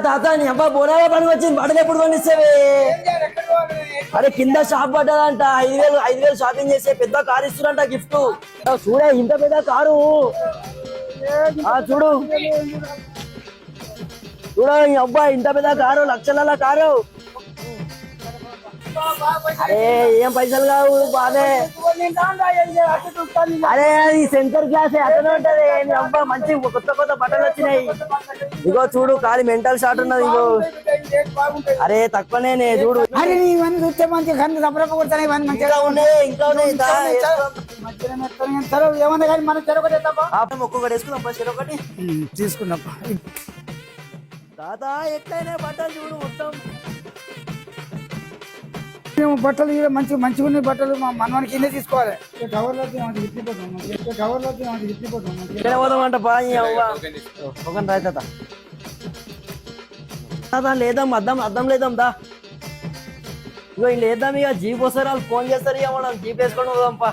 తాత నీ అబ్బా బోనాల పనికి వచ్చింది బట్టలు ఎప్పుడు కొనిస్తావే? అరే కింద షాప్ పడ్డదంట, 5,000 షాపింగ్ చేసే పెద్ద కారు ఇస్తురంట గిఫ్ట్. చూడే ఇంత పెద్ద కారు చూడు చూడ ఈ అబ్బాయి ఇంత పెద్ద కారు, లక్షల కారు. అరే ఏం పైసలు కావు బాధే. అరే అది సెంటర్ క్లాస్ అతనే ఉంటది. నీ అబ్బా మంచి కొత్త కొత్త బట్టలు వచ్చినాయి. ఇగో చూడు ఖాళీ మెంటల్ షాట్ ఉన్నది. ఇగో అరే తక్కువనే చూడు. అరే ఇవన్నీ చూస్తే మంచి కన్ను రప్పరప్ప కొడతాయి. ఇవన్నీ మంచిగా ఉన్నాయి, ఇంకా ఉన్నాయి. ఏమన్నా కానీ మనం చెరొకటి ఒక్కొక్కటి వేసుకుందాం, చెరొకటి తీసుకున్నాం. తాత ఎట్లయినా బట్టలు చూడు మొత్తం. మేము బట్టలు మంచిగా ఉన్నాయి బట్టలు. మా మనవానికి కింద తీసుకోవాలి. పోదామంట బాగా ఒక తాత లేదాం అద్దం లేదాం దా. ఇగో లేద్దాం. ఇక జీప్ వస్తారు, వాళ్ళు ఫోన్ చేస్తారు. ఇక మనం జీప్ వేసుకొని పోదాంపా.